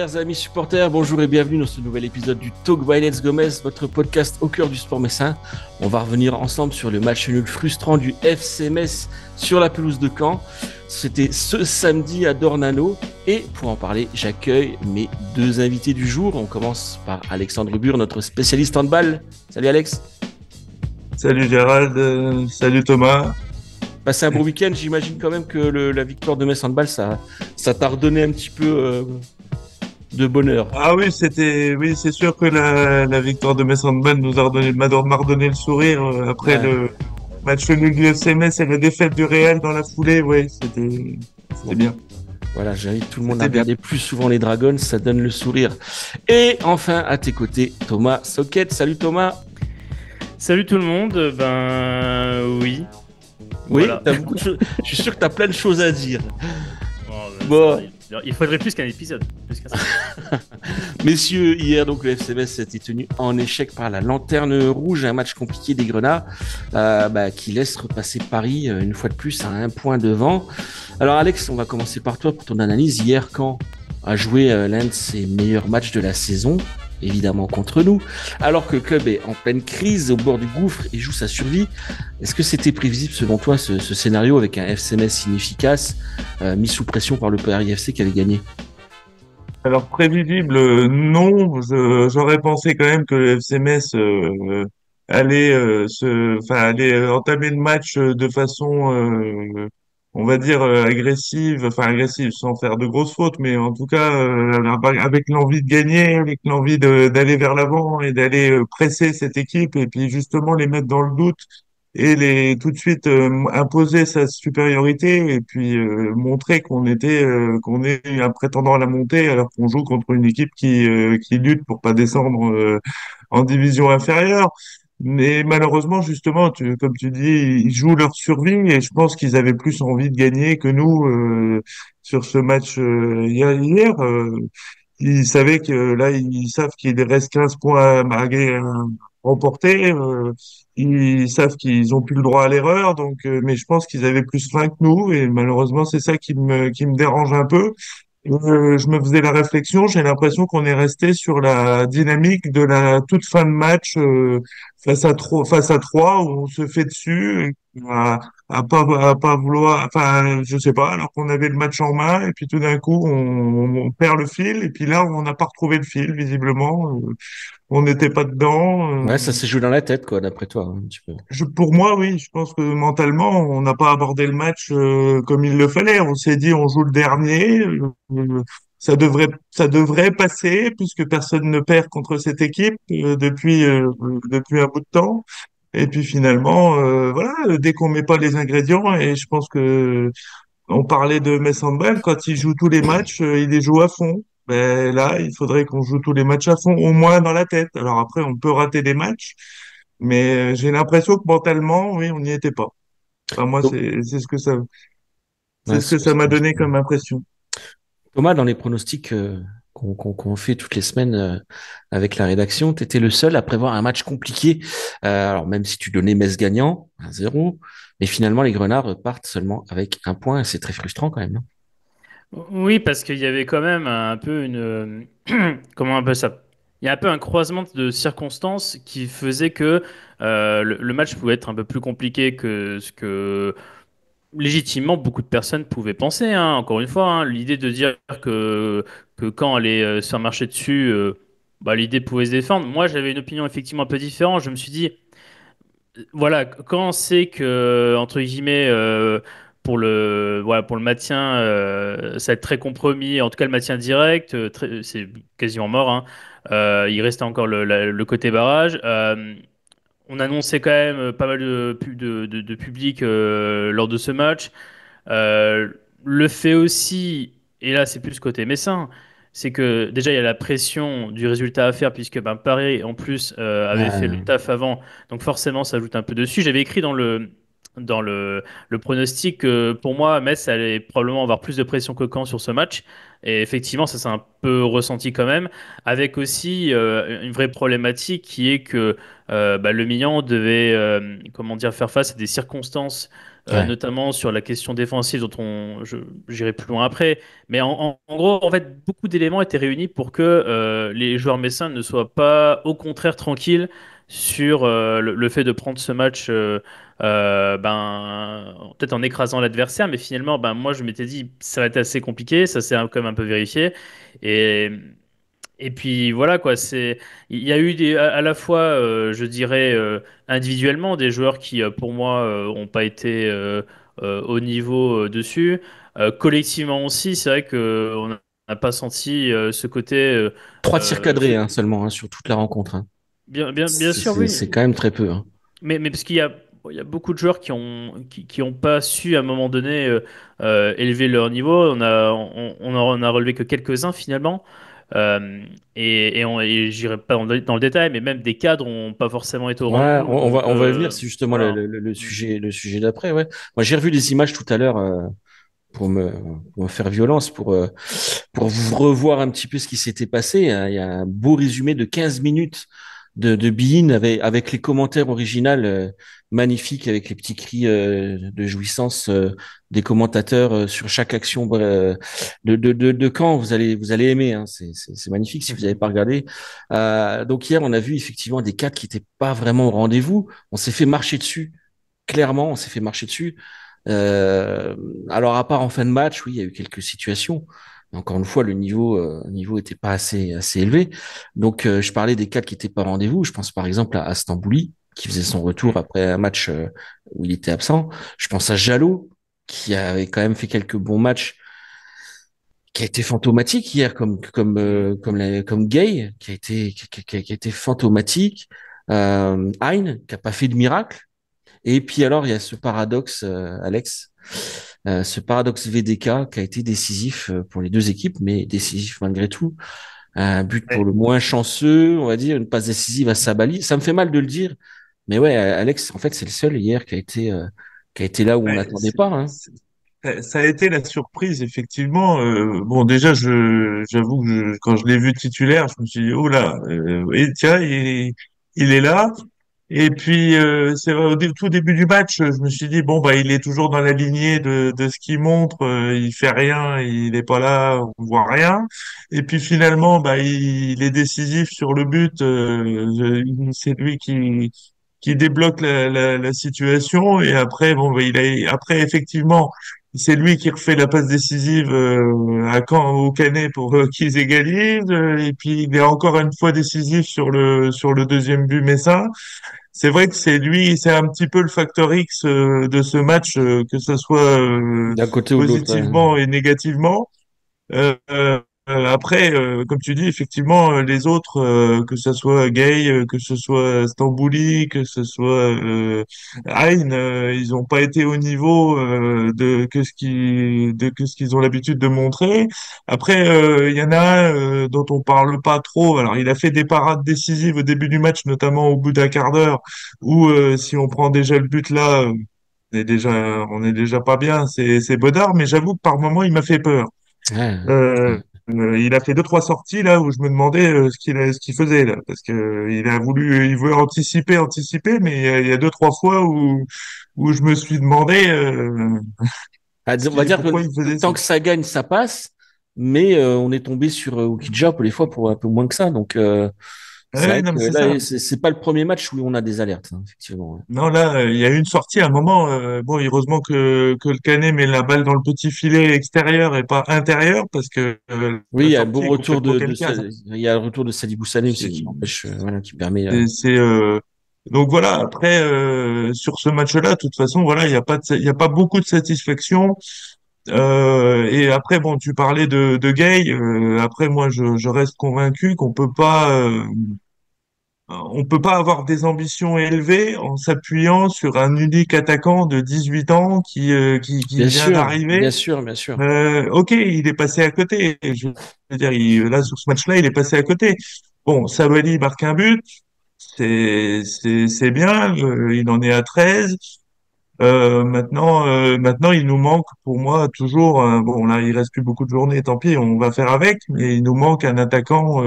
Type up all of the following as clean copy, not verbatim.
Chers amis supporters, bonjour et bienvenue dans ce nouvel épisode du Talk by Let's Gomez, votre podcast au cœur du sport messin. On va revenir ensemble sur le match nul frustrant du FC Metz sur la pelouse de Caen. C'était ce samedi à Dornano et pour en parler, j'accueille mes deux invités du jour. On commence par Alexandre Bure, notre spécialiste handball. Salut Alex. Salut Gérald, salut Thomas. Passé un bon week-end, j'imagine quand même que la victoire de Metz handball, ça t'a redonné un petit peu de bonheur. Ah oui, c'est sûr que la victoire de Metz Handball m'a redonné le sourire après Ouais. le match nul du FC Metz et la défaite du Real dans la foulée. Oui, c'était Bon, bien. voilà, j'invite tout le monde à C'était bien. regarder plus souvent les Dragons, ça donne le sourire. Et enfin, à tes côtés, Thomas Socket. Salut Thomas. Salut tout le monde, ben oui, Oui, voilà. t'as beaucoup de choses. Je suis sûr que tu as plein de choses à dire. Oh, ben, Bon, il faudrait plus qu'un épisode. Plus qu'un seul. messieurs, hier, donc le FC Metz s'était tenu en échec par la Lanterne Rouge, un match compliqué des Grenats qui laisse repasser Paris une fois de plus à un point devant. Alors Alex, on va commencer par toi pour ton analyse. Hier, Caen a joué l'un de ses meilleurs matchs de la saison, évidemment contre nous, alors que le club est en pleine crise, au bord du gouffre et joue sa survie. Est-ce que c'était prévisible selon toi ce scénario avec un FC Metz inefficace, mis sous pression par le Paris FC qui avait gagné? Alors prévisible, non. J'aurais pensé quand même que le FC Metz allait entamer le match de façon, on va dire agressive, enfin agressive sans faire de grosses fautes, mais en tout cas avec l'envie de gagner, avec l'envie d'aller vers l'avant et d'aller presser cette équipe et puis justement les mettre dans le doute et les tout de suite imposer sa supériorité et puis montrer qu'on est un prétendant à la montée alors qu'on joue contre une équipe qui lutte pour pas descendre en division inférieure. Mais malheureusement, justement, comme tu dis, ils jouent leur survie et je pense qu'ils avaient plus envie de gagner que nous sur ce match hier. Ils savaient que là, ils savent qu'il reste 15 points à remporter. Ils savent qu'ils ont plus le droit à l'erreur. Donc, mais je pense qu'ils avaient plus faim que nous. Et malheureusement, c'est ça qui me dérange un peu. Je me faisais la réflexion. J'ai l'impression qu'on est resté sur la dynamique de la toute fin de match face à trois où on se fait dessus. À pas vouloir, enfin, je sais pas, alors qu'on avait le match en main, et puis tout d'un coup, on perd le fil, et puis là, on n'a pas retrouvé le fil, visiblement, on n'était pas dedans. Ouais, ça s'est joué dans la tête, quoi, d'après toi, un petit peu. Pour moi, oui, je pense que mentalement, on n'a pas abordé le match comme il le fallait. On s'est dit, on joue le dernier, ça devrait passer, puisque personne ne perd contre cette équipe depuis un bout de temps. Et puis finalement, voilà, dès qu'on met pas les ingrédients, et je pense que on parlait de Metz Handball, quand il joue tous les matchs, il les joue à fond. Ben là, il faudrait qu'on joue tous les matchs à fond, au moins dans la tête. Alors après, on peut rater des matchs, mais j'ai l'impression que mentalement, oui, on n'y était pas. Enfin, moi, Donc, c'est ouais, ce que ça m'a donné comme impression. Thomas, dans les pronostics qu'on fait toutes les semaines avec la rédaction, tu étais le seul à prévoir un match compliqué. Alors, même si tu donnais Metz gagnant, 1-0, mais finalement, les Grenats repartent seulement avec un point. Et c'est très frustrant quand même, non? Oui, parce qu'il y avait quand même un peu une... Comment on appelle ça? Il y a un peu un croisement de circonstances qui faisait que le match pouvait être un peu plus compliqué que ce que légitimement beaucoup de personnes pouvaient penser, hein. Encore une fois, hein, l'idée de dire que quand allait se faire marcher dessus, l'idée pouvait se défendre. Moi, j'avais une opinion effectivement un peu différente. Je me suis dit, voilà, quand on sait que, entre guillemets, pour le maintien, ça va être très compromis, en tout cas le maintien direct, c'est quasiment mort, hein. Il restait encore le côté barrage. On annonçait quand même pas mal de public lors de ce match. Euh, le fait aussi, et là c'est plus côté messin, c'est que déjà il y a la pression du résultat à faire puisque Paris en plus avait fait le Euh, taf avant, donc forcément ça ajoute un peu dessus. J'avais écrit dans dans le pronostic. Pour moi, Metz allait probablement avoir plus de pression que Caen sur ce match. Et effectivement, ça s'est un peu ressenti quand même, avec aussi une vraie problématique qui est que le Milan devait comment dire, faire face à des circonstances, Ouais, notamment sur la question défensive dont j'irai plus loin après. Mais en gros, en fait, beaucoup d'éléments étaient réunis pour que les joueurs messins ne soient pas, au contraire, tranquilles sur le fait de prendre ce match. Peut-être en écrasant l'adversaire, mais finalement, moi, je m'étais dit, ça va être assez compliqué, ça s'est quand même un peu vérifié. Et, et puis voilà, quoi, il y a eu à la fois, je dirais, individuellement, des joueurs qui, pour moi, ont pas été au niveau dessus. Collectivement aussi, c'est vrai qu'on n'a pas senti ce côté. 3 tirs Euh, cadrés hein, seulement hein, sur toute la rencontre. Hein. bien sûr, oui. C'est quand même très peu. Hein. Mais parce il y a beaucoup de joueurs qui ont pas su à un moment donné élever leur niveau. On a relevé que quelques-uns finalement. Euh, et j'irai pas dans le détail, mais même des cadres n'ont pas forcément été au Ouais, rendez-vous. Donc on va y venir, c'est justement voilà. le sujet d'après. Ouais. Moi, j'ai revu des images tout à l'heure pour me, pour me faire violence, pour vous revoir un petit peu ce qui s'était passé. Hein. Il y a un beau résumé de 15 minutes de Bein avec les commentaires originaux magnifiques, avec les petits cris de jouissance des commentateurs sur chaque action de Caen. Vous allez aimer. Hein. C'est magnifique si vous n'avez pas regardé. Donc hier, on a vu effectivement des cadres qui n'étaient pas vraiment au rendez-vous. On s'est fait marcher dessus. Clairement, on s'est fait marcher dessus. Euh, alors, à part en fin de match, oui, il y a eu quelques situations. Mais encore une fois, niveau était pas assez élevé. Donc, je parlais des cadres qui étaient pas au rendez-vous. Je pense par exemple à Stambouli, qui faisait son retour après un match où il était absent. Je pense à Jalot, qui avait quand même fait quelques bons matchs, qui a été fantomatique hier, comme Gay, qui a été fantomatique. Hein, qui a pas fait de miracle. Et puis alors, il y a ce paradoxe, Alex, ce paradoxe VDK qui a été décisif pour les deux équipes, mais décisif malgré tout. Un but pour Ouais. le moins chanceux, on va dire, une passe décisive à Sabali. Ça me fait mal de le dire, mais ouais, Alex, en fait, c'est le seul hier qui a été là où on Ouais, n'attendait pas. Hein. ça a été la surprise, effectivement. Bon, déjà, j'avoue que quand je l'ai vu titulaire, je me suis dit, oh là, et tiens, il est là. Et puis, c'est vrai, au tout début du match, je me suis dit, bon, bah, il est toujours dans la lignée de ce qu'il montre. Il fait rien, il est pas là, on voit rien. Et puis finalement, bah, il est décisif sur le but. C'est lui qui débloque la situation. Et après, bon, bah, après, effectivement, c'est lui qui refait la passe décisive à Caen, au Canet pour qu'ils égalisent. Et puis, il est encore une fois décisif sur le deuxième but messin. C'est vrai que c'est lui, c'est un petit peu le facteur X de ce match, que ce soit D'un côté ou de l'autre. Ouais. positivement et négativement. Après, comme tu dis, effectivement, les autres, que ce soit Gay, que ce soit Stambouli, que ce soit Hein, ils n'ont pas été au niveau que ce qu'ils ont l'habitude de montrer. Après, il y en a un dont on parle pas trop. Alors, il a fait des parades décisives au début du match, notamment au bout d'un quart d'heure, où si on prend déjà le but là, on est déjà pas bien. C'est Bodard, mais j'avoue que par moment, il m'a fait peur. Ouais. Il a fait deux, trois sorties là où je me demandais ce qu'il faisait là, parce que il veut anticiper, mais il y a deux, trois fois où je me suis demandé On va dire pourquoi il que faisait ça. tant que ça gagne, ça passe, mais on est tombé sur Okidja des fois pour un peu moins que ça. Donc, c'est Ouais, vrai non, que mais c'est ça. là, c'est pas le premier match où on a des alertes, hein, effectivement. Ouais. Non, là, il y a eu une sortie à un moment. Bon, heureusement que le Canet met la balle dans le petit filet extérieur et pas intérieur, parce que Oui, il la y a un bon sortie, il faut retour qu'elle bloque une case. il y a le retour de Sadibou Sané aussi qui C'est, empêche, voilà, qui permet. c'est, donc voilà. Après, sur ce match-là, de toute façon, voilà, il y a pas beaucoup de satisfaction. Et après, bon, tu parlais de Gay. Après, moi, je reste convaincu on peut pas avoir des ambitions élevées en s'appuyant sur un unique attaquant de 18 ans qui Bien vient sûr, bien d'arriver. sûr, bien sûr. Ok, il est passé à côté. Je veux dire, là, sur ce match-là, il est passé à côté. Bon, Sabaly marque un but, c'est bien. Il en est à 13. Maintenant, il nous manque, pour moi, toujours. Bon, là, il reste plus beaucoup de journées. Tant pis, on va faire avec. Mais il nous manque un attaquant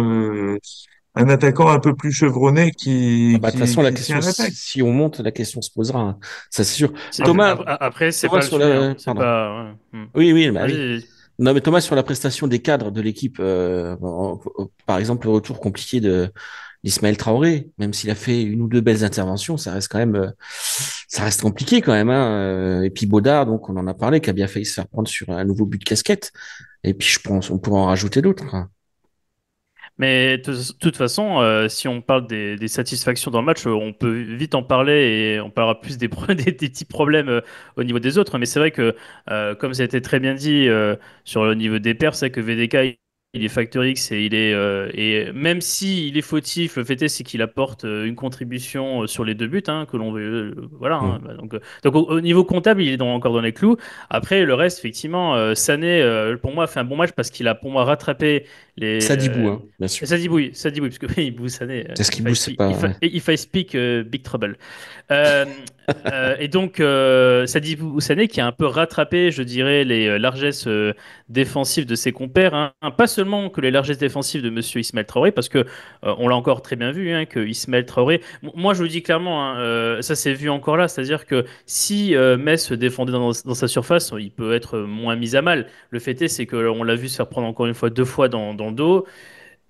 un peu plus chevronné Ah bah, de toute façon, la qui tient question, l'attaque. si on monte, la question se posera, hein. Ça, c'est sûr. Après, Ah, après, c'est Thomas pas le sur sujet, hein. la, C'est pardon. pas. Ouais. Oui, oui, bah oui. Vas-y. Non, mais Thomas, sur la prestation des cadres de l'équipe, par exemple, le retour compliqué d'Ismaël Traoré, même s'il a fait une ou deux belles interventions, ça reste quand même, ça reste compliqué quand même, hein. Et puis Baudard, donc on en a parlé, qui a bien failli se faire prendre sur un nouveau but de casquette. Et puis je pense, on pourra en rajouter d'autres, hein. Mais de toute façon, si on parle des satisfactions dans le match, on peut vite en parler et on parlera plus des petits problèmes au niveau des autres. Mais c'est vrai que, comme ça a été très bien dit sur le niveau des pairs, c'est que VDK, il est facteur X et même si il est fautif, le fait est c'est qu'il apporte une contribution sur les deux buts hein, que l'on veut. Voilà. Hein. Mm. Bah, donc au niveau comptable, il est encore dans les clous. Après, le reste, effectivement, Sané, pour moi, a fait un bon match parce qu'il a pour moi rattrapé les. Sadibou, hein, bien sûr. Ça dit oui, parce que oui, Bou Sané, C'est ce qui bouge, c'est pas, ouais. if I speak Big Trouble. Euh, et donc, Sadibou Sané qui a un peu rattrapé, je dirais, les largesses défensives de ses compères. Hein. Pas seulement que les largesses défensives de Monsieur Ismaël Traoré, parce que on l'a encore très bien vu, hein, que Ismaël Traoré. Moi, je vous dis clairement, hein, ça s'est vu encore là, c'est-à-dire que si Metz se défendait dans sa surface, il peut être moins mis à mal. Le fait est, c'est qu'on l'a vu se faire prendre encore une fois deux fois dans le dos.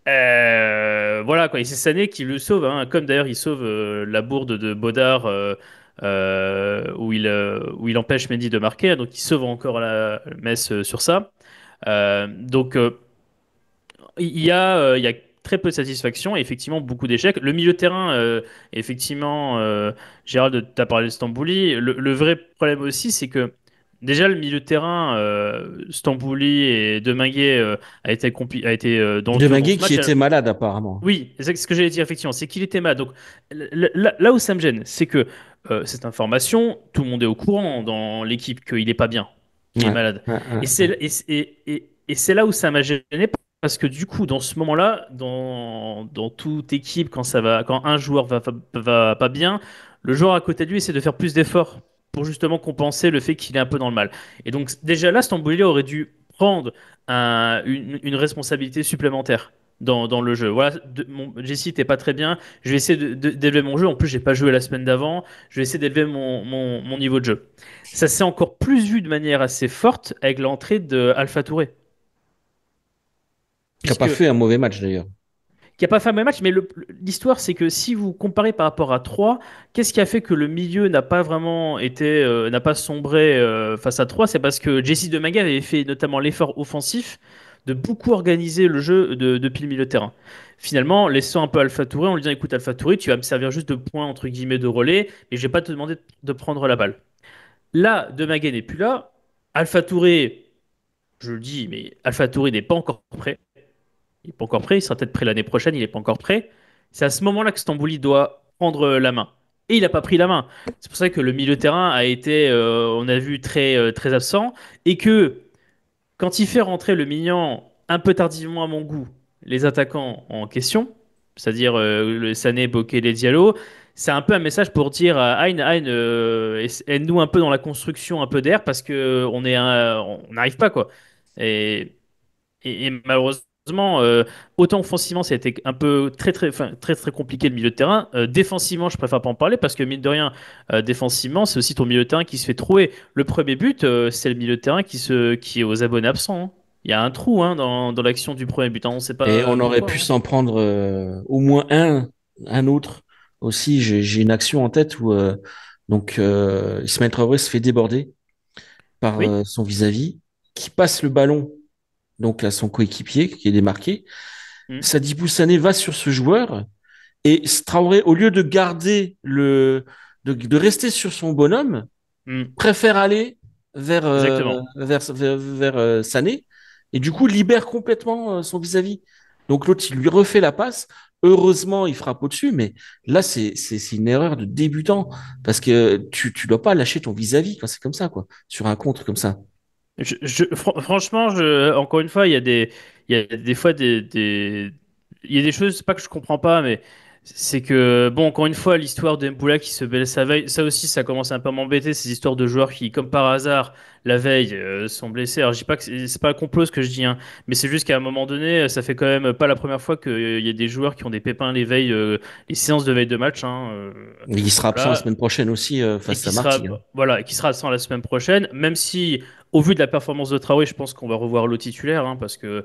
Voilà quoi, et c'est Sané qui le sauve, hein, comme d'ailleurs il sauve la bourde de Baudard où il empêche Mendy de marquer, donc il sauve encore la Metz sur ça. Donc il y a très peu de satisfaction et effectivement beaucoup d'échecs. Le milieu de terrain, effectivement, Gérald, tu as parlé de Stambouli. Le vrai problème aussi, c'est que déjà le milieu de terrain, Stambouli et Deminguet a été dangereux dans Deminguet ce qui match. était malade apparemment. Oui, c'est ce que j'allais dire, effectivement, c'est qu'il était malade. Donc là où ça me gêne, c'est que cette information, tout le monde est au courant dans l'équipe qu'il n'est pas bien, qu'il est Ouais, malade. ouais, Et ouais, ouais. c'est là où ça m'a gêné, parce que du coup, dans ce moment-là, dans toute équipe, quand un joueur va pas bien, le joueur à côté de lui essaie de faire plus d'efforts pour justement compenser le fait qu'il est un peu dans le mal. Et donc déjà là, Stambouli aurait dû prendre une responsabilité supplémentaire dans le jeu. Voilà, Jessie, t'es pas très bien. Je vais essayer d'élever mon jeu. En plus, j'ai pas joué la semaine d'avant. Je vais essayer d'élever mon niveau de jeu. Ça s'est encore plus vu de manière assez forte avec l'entrée de Alpha Touré. Qui a pas Puisque, fait un mauvais match d'ailleurs. qui a pas fait un mauvais match, mais l'histoire, c'est que si vous comparez par rapport à 3, qu'est-ce qui a fait que le milieu n'a pas vraiment été, n'a pas sombré face à 3? C'est parce que Jesse Demaga avait fait notamment l'effort offensif de beaucoup organiser le jeu depuis le milieu de terrain. Finalement, laissant un peu Alpha Touré, on lui dit écoute, Alpha Touré, tu vas me servir juste de point entre guillemets de relais, et je vais pas te demander de prendre la balle. Là, Demaga n'est plus là. Alpha Touré, je le dis, mais Alpha Touré n'est pas encore prêt. Il n'est pas encore prêt, il sera peut-être prêt l'année prochaine, il n'est pas encore prêt. C'est à ce moment-là que Stambouli doit prendre la main. Et il n'a pas pris la main. C'est pour ça que le milieu de terrain a été, on a vu, très absent. Et que quand il fait rentrer le Mignon un peu tardivement à mon goût, les attaquants en question, c'est-à-dire le Sané, Bokeh, les Diallo, c'est un peu un message pour dire à Hein, aide-nous un peu dans la construction un peu d'air parce que on n'arrive pas quoi. Et et malheureusement, autant offensivement, ça a été un peu enfin, très compliqué le milieu de terrain. Défensivement, je préfère pas en parler parce que mine de rien, défensivement, c'est aussi ton milieu de terrain qui se fait trouer. Le premier but, c'est le milieu de terrain qui est aux abonnés absents. Hein. Il y a un trou hein, dans l'action du premier but. Hein. On ne sait Et pas on aurait pourquoi. pu Hein. s'en prendre au moins un autre aussi. J'ai une action en tête où Ismaël Traoré se fait déborder par Oui. son vis-à-vis, qui passe le ballon donc à son coéquipier qui est démarqué. Mm. Sadibou Sané va sur ce joueur et Traoré, au lieu de garder de rester sur son bonhomme, Mm. préfère aller Exactement. vers Sané et du coup libère complètement son vis-à-vis. Donc l'autre, il lui refait la passe. Heureusement, il frappe au-dessus, mais là, c'est une erreur de débutant parce que tu dois pas lâcher ton vis-à-vis quand c'est comme ça, quoi, sur un contre comme ça. Franchement, encore une fois, il y a des fois il y a des choses, c'est pas que je comprends pas, mais C'est que, bon, encore une fois, l'histoire de Mboula qui se blesse la veille, ça aussi, ça commence un peu à m'embêter, ces histoires de joueurs qui, comme par hasard, la veille, sont blessés. Alors, je dis pas que c'est pas un complot ce que je dis, hein, mais c'est juste qu'à un moment donné, ça fait quand même pas la première fois qu'il y a des joueurs qui ont des pépins les veilles, les séances de veille de match, hein, Il sera absent la voilà, semaine prochaine aussi et face qui à sera, Martigues, hein. voilà, et qui sera absent la semaine prochaine, même si, au vu de la performance de Traoré, je pense qu'on va revoir le titulaire, hein, parce que,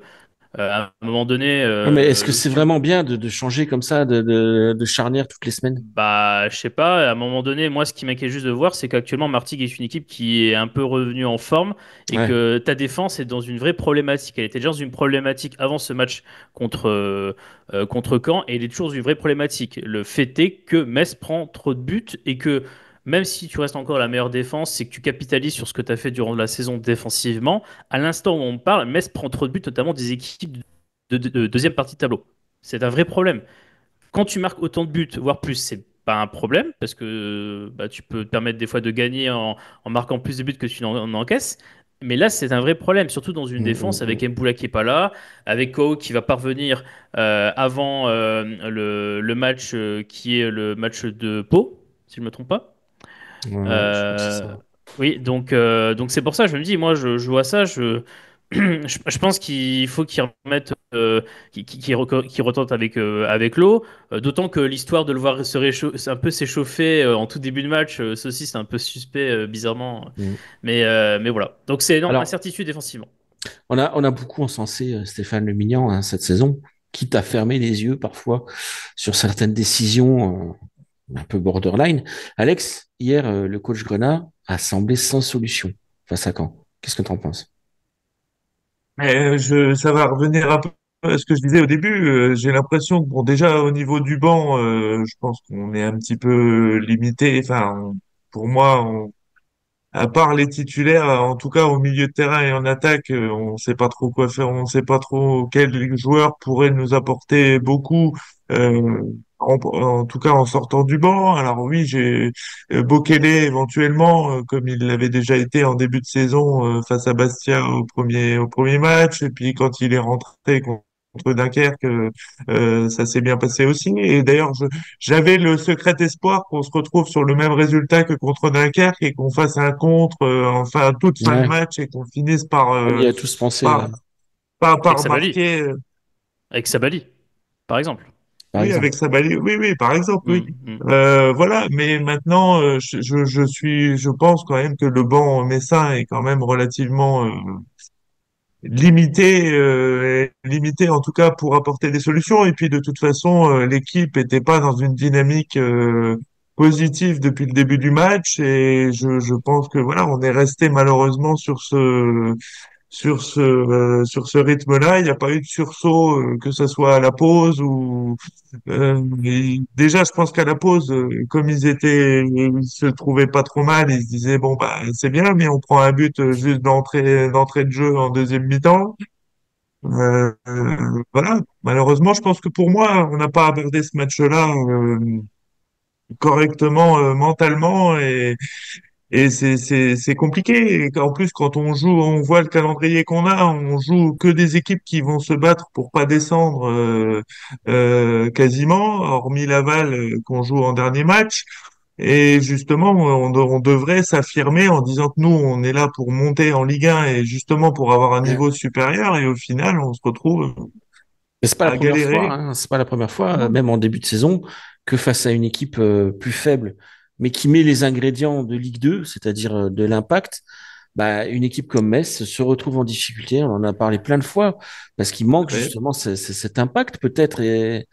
à un moment donné, Ouais, mais est-ce que c'est vraiment bien de changer comme ça de charnière toutes les semaines? bah, je sais pas, à un moment donné, moi, ce qui m'inquiète juste de voir, c'est qu'actuellement, Martigues est une équipe qui est un peu revenue en forme et Ouais. que ta défense est dans une vraie problématique. Elle était déjà dans une problématique avant ce match contre Caen et elle est toujours dans une vraie problématique. Le fait est que Metz prend trop de buts et que même si tu restes encore la meilleure défense, c'est que tu capitalises sur ce que tu as fait durant la saison défensivement. À l'instant où on parle, Metz prend trop de buts, notamment des équipes de deuxième partie de tableau. C'est un vrai problème. Quand tu marques autant de buts, voire plus, c'est pas un problème parce que bah, tu peux te permettre des fois de gagner en marquant plus de buts que tu en encaisses. Mais là, c'est un vrai problème, surtout dans une Mm, défense mm, avec mm. Mboula qui est pas là, avec Ko qui va parvenir avant le match qui est le match de Pau, si je ne me trompe pas. Ouais, je crois que c'est ça. Euh, oui, donc c'est pour ça, je me dis, moi, je vois ça, je pense qu'il faut qu'ils remettent, qu'ils retentent avec l'eau, d'autant que l'histoire de le voir un peu s'échauffer en tout début de match, ceci c'est un peu suspect, bizarrement, Mm. mais voilà. Donc c'est non, Alors, incertitude défensivement. on a beaucoup encensé Stéphane Le Mignan, hein, cette saison, quitte à fermer les yeux parfois sur certaines décisions un peu borderline. Alex, hier, le coach Grenat a semblé sans solution face à Caen. Qu'est-ce que tu en penses? Ça va revenir un peu à ce que je disais au début. J'ai l'impression que bon, déjà au niveau du banc, je pense qu'on est un petit peu limité. Enfin, pour moi, à part les titulaires, en tout cas au milieu de terrain et en attaque, on ne sait pas trop quoi faire, on ne sait pas trop quel joueur pourrait nous apporter beaucoup, en tout cas en sortant du banc. Alors oui, j'ai Bokele éventuellement, comme il l'avait déjà été en début de saison face à Bastia au premier match, et puis quand il est rentré contre Dunkerque, ça s'est bien passé aussi. Et d'ailleurs, j'avais le secret espoir qu'on se retrouve sur le même résultat que contre Dunkerque et qu'on fasse un contre enfin toute fin de Ouais, match et qu'on finisse par on y a tous pensé, par ouais, Avec par Sabali, marquer par exemple. par oui avec exemple. Sabaly oui par exemple oui. Mm, mm. Voilà, mais maintenant je pense quand même que le banc messin est quand même relativement limité en tout cas pour apporter des solutions. Et puis de toute façon, l'équipe était pas dans une dynamique positive depuis le début du match. Et je pense que voilà, on est resté malheureusement sur ce rythme-là. Il n'y a pas eu de sursaut, que ce soit à la pause ou déjà, je pense qu'à la pause, comme ils se trouvaient pas trop mal, ils se disaient bon bah c'est bien, mais on prend un but juste d'entrée de jeu en deuxième mi-temps. Voilà. Malheureusement, je pense que pour moi, on n'a pas abordé ce match-là correctement mentalement et c'est compliqué. Et en plus, quand on joue, on voit le calendrier qu'on a, on joue que des équipes qui vont se battre pour pas descendre quasiment, hormis Laval qu'on joue en dernier match. Et justement, on devrait s'affirmer en disant que nous, on est là pour monter en Ligue 1 et justement pour avoir un Ouais. niveau supérieur. Et au final, on se retrouve Mais c'est pas la à première fois, galérer. hein, c'est pas la première fois, Non. même en début de saison, que face à une équipe plus faible, mais qui met les ingrédients de Ligue 2, c'est-à-dire de l'impact, bah, une équipe comme Metz se retrouve en difficulté. On en a parlé plein de fois parce qu'il manque Ouais. justement cet impact peut-être. Et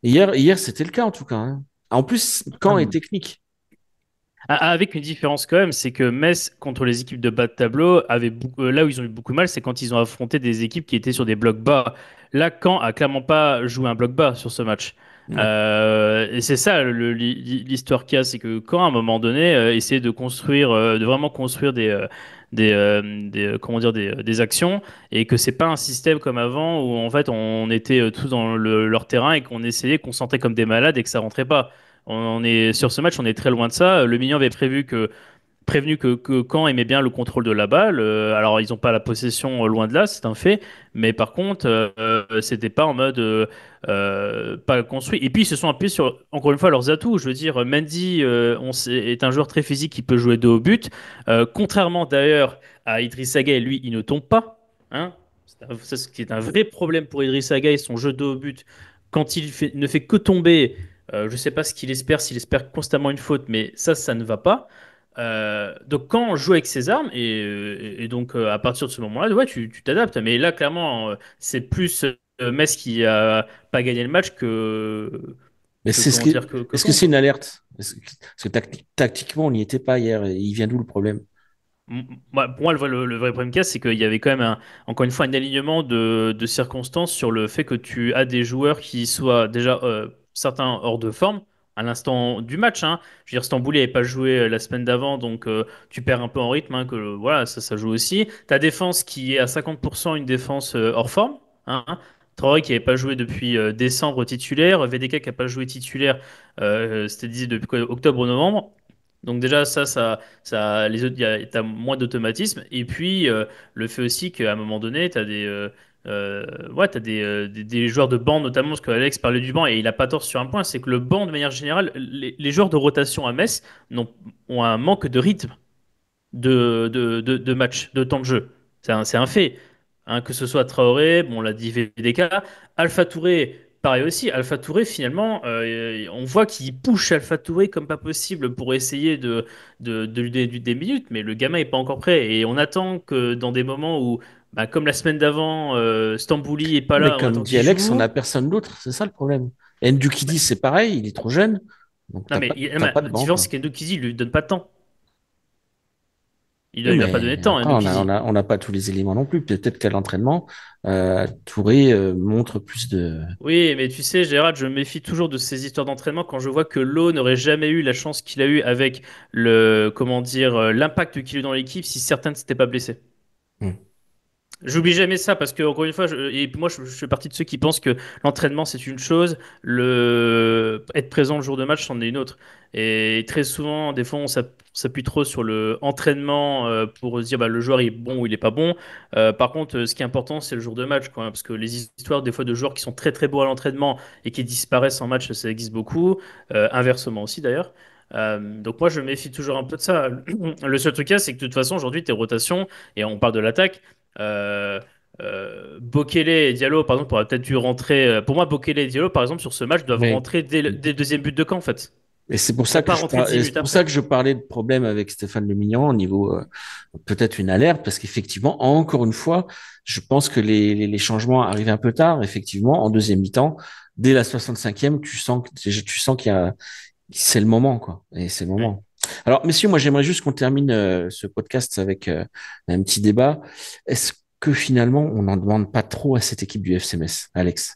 hier, c'était le cas en tout cas, hein. En plus, Caen est technique. Avec une différence quand même, c'est que Metz contre les équipes de bas de tableau avait là où ils ont eu beaucoup de mal, c'est quand ils ont affronté des équipes qui étaient sur des blocs bas. Là, Caen a clairement pas joué un bloc bas sur ce match. Ouais. Et c'est ça l'histoire qu'il y a, c'est que Caen à un moment donné essayait de construire, de vraiment construire comment dire des actions et que c'est pas un système comme avant où en fait on était tous dans leur terrain et qu'on essayait, qu'on sentait comme des malades et que ça rentrait pas. On est sur ce match, on est très loin de ça. Le Mignon avait prévu que prévenu que Caen aimait bien le contrôle de la balle. Alors, ils n'ont pas la possession loin de là, c'est un fait. Mais par contre, c'était pas en mode pas construit. Et puis, ils se sont appuyés sur, encore une fois, leurs atouts. Je veux dire, Mendy est un joueur très physique qui peut jouer dos au but. Contrairement d'ailleurs à Idrissa Gueye, lui, il ne tombe pas. Hein. Ça, ce qui est un vrai problème pour Idrissa Gueye, son jeu dos au but. Quand ne fait que tomber, je ne sais pas ce qu'il espère, s'il espère constamment une faute, mais ça ne va pas. Donc quand on joue avec ses armes et donc à partir de ce moment-là, ouais, tu t'adaptes. Mais là, clairement, c'est plus Metz qui a pas gagné le match Mais que c'est ce comment qui... dire que Est-ce que Caen, c'est quoi. une alerte? Parce que tactiquement, on n'y était pas hier. Il vient d'où le problème? Pour moi, le vrai problème qu'il y a, c'est qu'il y avait quand même, encore une fois, un alignement de circonstances sur le fait que tu as des joueurs qui soient déjà certains hors de forme à l'instant du match. Hein. Je veux dire, Stambouli n'avait pas joué la semaine d'avant, donc tu perds un peu en rythme. Hein, voilà, ça joue aussi. Ta défense qui est à 50% une défense hors forme. Hein. Traoré qui n'avait pas joué depuis décembre titulaire, VDK qui n'a pas joué titulaire, c'était dit depuis quoi, octobre-novembre. Donc déjà les autres, t'as moins d'automatisme. Et puis le fait aussi qu'à un moment donné, ouais, t'as des joueurs de banc notamment, parce qu'Alex parlait du banc et il a pas tort sur un point, c'est que le banc de manière générale, les joueurs de rotation à Metz ont un manque de rythme de match, de temps de jeu. C'est un fait. Hein, que ce soit Traoré, bon, on l'a dit VDK, Alpha Touré, pareil aussi. Alpha Touré, finalement, on voit qu'il push Alpha Touré comme pas possible pour essayer de lui donner des minutes, mais le gamin est pas encore prêt. Et on attend que dans des moments où, bah, comme la semaine d'avant, Stambouli est pas Mais là, on comme attend dit qu'il Alex, on joue. n'a personne d'autre. C'est ça le problème. Bah, Ndukidi, c'est pareil, il est trop jeune. Donc, non, mais t'as pas la de banc, différence, quoi. c'est qu'Endoukizi, il lui donne pas de temps. Oui, Il va pas donner mais de temps, après, Ndoukizi. on n'a pas tous les éléments non plus. Peut-être qu'à l'entraînement, Touré montre plus de. Oui, mais tu sais, Gérard, je me méfie toujours de ces histoires d'entraînement quand je vois que Lowe n'aurait jamais eu la chance qu'il a eu avec comment dire, l'impact qu'il a eu dans l'équipe si certains ne s'étaient pas blessés. Hmm. J'oublie jamais ça parce que, encore une fois, et moi je fais partie de ceux qui pensent que l'entraînement c'est une chose, être présent le jour de match c'en est une autre. Et très souvent, des fois, on s'appuie trop sur le entraînement pour se dire bah, le joueur il est bon ou il est pas bon. Par contre, ce qui est important, c'est le jour de match, quoi, parce que les histoires des fois de joueurs qui sont très très beaux à l'entraînement et qui disparaissent en match, ça existe beaucoup. Inversement aussi d'ailleurs. Donc moi je me méfie toujours un peu de ça. Le seul truc, c'est que de toute façon aujourd'hui tes rotations, et on parle de l'attaque, euh, Bokele et Diallo, par exemple, auraient peut-être dû rentrer. Pour moi, Bokele et Diallo, par exemple, sur ce match, doivent Mais rentrer dès le deuxième but de camp, en fait. et c'est pour Ils ça doivent que pas rentrer 10 c'est minutes pour ça après. que je parlais de problème avec Stéphane Le Mignon au niveau peut-être une alerte parce qu'effectivement, encore une fois, je pense que les changements arrivent un peu tard. Effectivement, en deuxième mi-temps, dès la 65e, tu sens qu'il y a c'est le moment quoi. Et c'est le Ouais. moment. Alors, messieurs, moi j'aimerais juste qu'on termine ce podcast avec un petit débat. Est-ce que finalement, on n'en demande pas trop à cette équipe du FC Metz, Alex?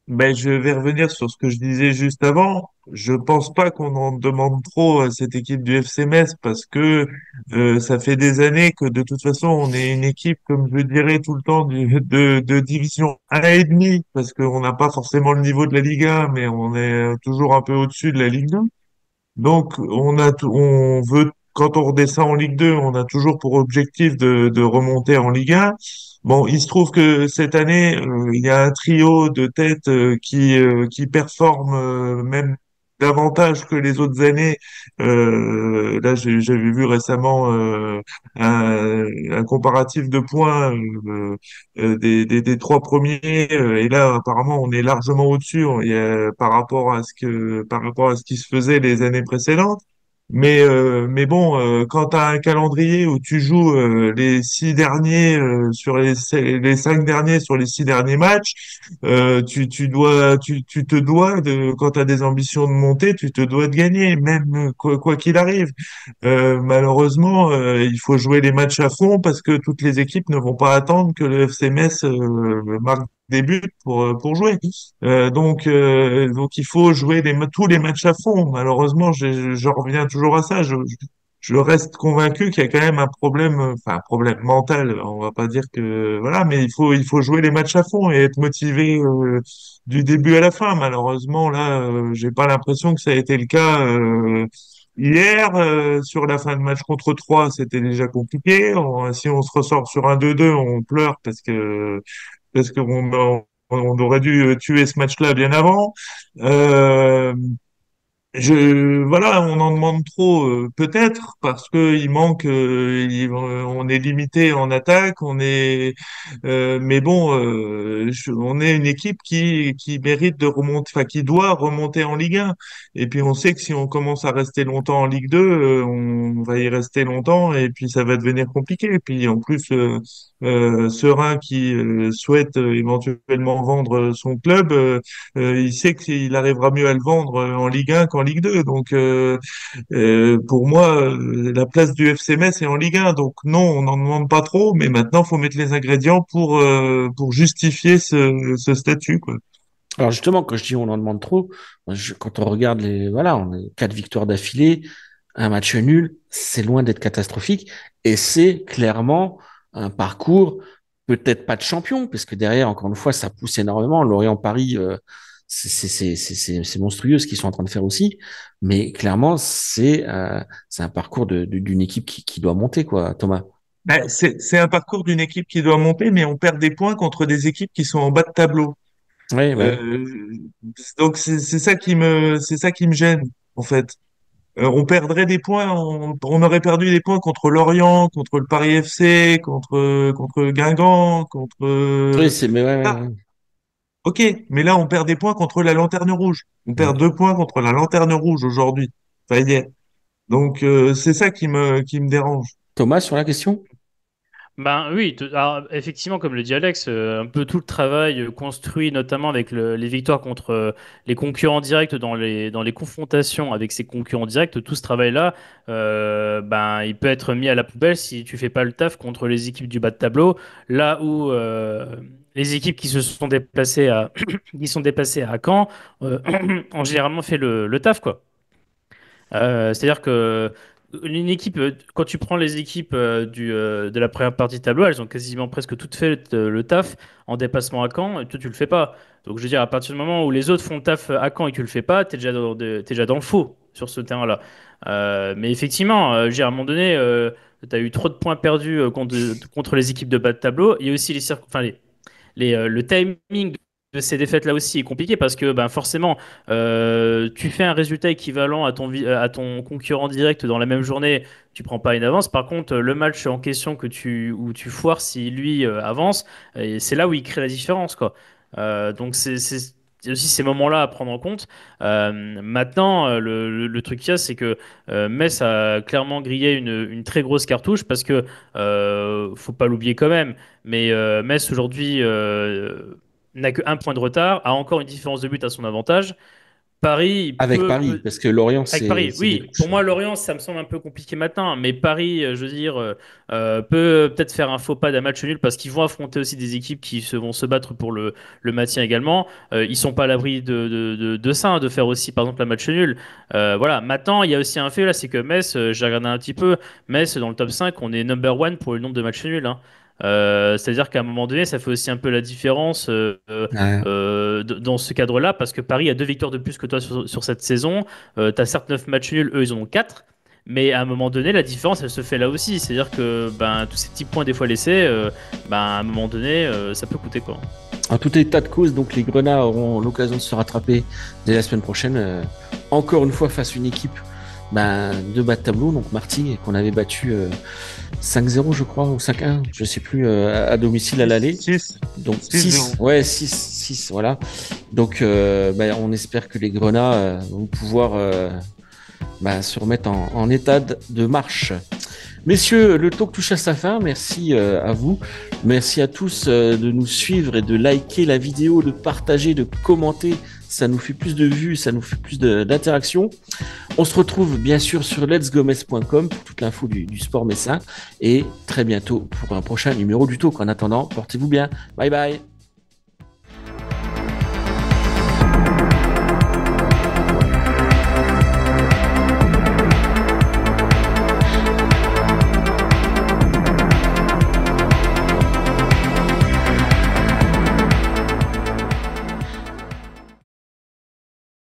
Ben, je vais revenir sur ce que je disais juste avant. Je pense pas qu'on en demande trop à cette équipe du FC Metz parce que ça fait des années que de toute façon on est une équipe, comme je dirais tout le temps, de division 1,5 parce qu'on n'a pas forcément le niveau de la Ligue 1, mais on est toujours un peu au-dessus de la Ligue 2. Donc, on veut, quand on redescend en Ligue 2, on a toujours pour objectif de remonter en Ligue 1. Bon, il se trouve que cette année, il y a un trio de têtes qui performe même davantage que les autres années. Là, j'avais vu récemment un comparatif de points des trois premiers, et là, apparemment, on est largement au-dessus par rapport à ce qui se faisait les années précédentes. Mais bon, quand tu as un calendrier où tu joues les 6 derniers les 5 derniers sur les 6 derniers matchs, tu te dois quand tu as des ambitions de monter, tu te dois de gagner, même quoi qu'il arrive. Malheureusement, il faut jouer les matchs à fond parce que toutes les équipes ne vont pas attendre que le FC Metz marque des buts pour jouer. Donc il faut jouer tous les matchs à fond. Malheureusement, je reviens toujours à ça. Je reste convaincu qu'il y a quand même un problème, enfin un problème mental. On va pas dire que voilà, mais il faut jouer les matchs à fond et être motivé du début à la fin. Malheureusement, là, j'ai pas l'impression que ça a été le cas Hier, sur la fin de match contre 3, c'était déjà compliqué. Si on se ressort sur un 2-2, on pleure parce qu'on aurait dû tuer ce match-là bien avant. Euh, voilà, on en demande trop, peut-être parce que il manque, on est limité en attaque, mais bon, on est une équipe qui mérite de remonter, enfin qui doit remonter en Ligue 1. Et puis on sait que si on commence à rester longtemps en Ligue 2, on va y rester longtemps et puis ça va devenir compliqué. Et puis en plus, Serein qui souhaite éventuellement vendre son club. Il sait qu'il arrivera mieux à le vendre en Ligue 1 qu'en Ligue 2. Donc, pour moi, la place du FC Metz est en Ligue 1. Donc, non, on n'en demande pas trop, mais maintenant, faut mettre les ingrédients pour justifier ce statut, quoi. Alors justement, quand je dis on en demande trop, quand on regarde voilà, on a 4 victoires d'affilée, un match nul, c'est loin d'être catastrophique et c'est clairement un parcours peut-être pas de champion, parce que derrière, encore une fois, ça pousse énormément. Lorient-Paris, c'est monstrueux ce qu'ils sont en train de faire aussi, mais clairement, c'est un parcours d'une équipe qui doit monter, quoi, Thomas. Ben, c'est un parcours d'une équipe qui doit monter, mais on perd des points contre des équipes qui sont en bas de tableau. Oui, ouais. Euh, donc, c'est ça qui me gêne, en fait. On perdrait des points, on aurait perdu des points contre Lorient, contre le Paris FC, contre Guingamp, Oui, mais ouais, ouais, Ah, ouais. ok, mais là on perd des points contre la Lanterne Rouge. On Mm. perd 2 points contre la Lanterne Rouge aujourd'hui. Enfin, hier. Donc c'est ça qui me dérange. Mm. Thomas, sur la question? Ben oui, alors, effectivement, comme le dit Alex, un peu tout le travail construit, notamment avec les victoires contre les concurrents directs dans les confrontations avec ces concurrents directs, tout ce travail-là, ben, il peut être mis à la poubelle si tu fais pas le taf contre les équipes du bas de tableau, là où les équipes qui se sont déplacées qui sont déplacées à Caen ont généralement fait le taf, quoi. C'est-à-dire que une équipe, quand tu prends les équipes de la première partie de tableau, elles ont quasiment presque toutes fait le taf en déplacement à Caen, et toi tu le fais pas. Donc je veux dire, à partir du moment où les autres font le taf à Caen et que tu le fais pas, t'es déjà dans le faux sur ce terrain-là. Mais effectivement, je veux dire, à un moment donné, tu as eu trop de points perdus contre les équipes de bas de tableau. Il y a aussi enfin, le timing de ces défaites-là aussi est compliqué parce que ben, forcément, tu fais un résultat équivalent à ton concurrent direct dans la même journée, tu prends pas une avance. Par contre, le match en question où tu foires si lui avance, et c'est là où il crée la différence, quoi. Donc c'est aussi ces moments-là à prendre en compte. Maintenant, le truc qu'il y a, c'est que Metz a clairement grillé une très grosse cartouche parce que faut pas l'oublier quand même. Mais Metz aujourd'hui n'a que un point de retard, a encore une différence de but à son avantage. Paris Avec Paris, parce que Lorient, avec Paris, c'est des oui, pour couches. moi, Lorient, ça me semble un peu compliqué maintenant, mais Paris, je veux dire, peut peut-être faire un faux pas d'un match nul parce qu'ils vont affronter aussi des équipes qui vont se battre pour le maintien également. Ils sont pas à l'abri de ça, hein, de faire aussi, par exemple, un match nul. Voilà, maintenant, il y a aussi un fait là, c'est que Metz, j'ai regardé un petit peu, Metz, dans le top 5, on est number one pour le nombre de matchs nuls, hein. C'est-à-dire qu'à un moment donné, ça fait aussi un peu la différence Ouais. dans ce cadre-là, parce que Paris a 2 victoires de plus que toi sur cette saison. Tu as certes 9 matchs nuls, eux ils en ont 4. Mais à un moment donné, la différence, elle se fait là aussi. C'est-à-dire que ben, tous ces petits points des fois laissés, ben, à un moment donné, ça peut coûter quoi. En tout état de cause, donc les Grenats auront l'occasion de se rattraper dès la semaine prochaine, encore une fois face à une équipe de bas de tableau, donc Martigues, qu'on avait battu 5-0, je crois, ou 5-1, je sais plus, à domicile à l'aller. 6, Donc 6-0. 6, ouais, 6, voilà. Donc on espère que les Grenats vont pouvoir se remettre en état de marche. Messieurs, le talk touche à sa fin. Merci à vous. Merci à tous de nous suivre et de liker la vidéo, de partager, de commenter. Ça nous fait plus de vues, ça nous fait plus d'interactions. On se retrouve bien sûr sur letsgomez.com pour toute l'info du sport messin. Et très bientôt pour un prochain numéro du talk. En attendant, portez-vous bien. Bye bye.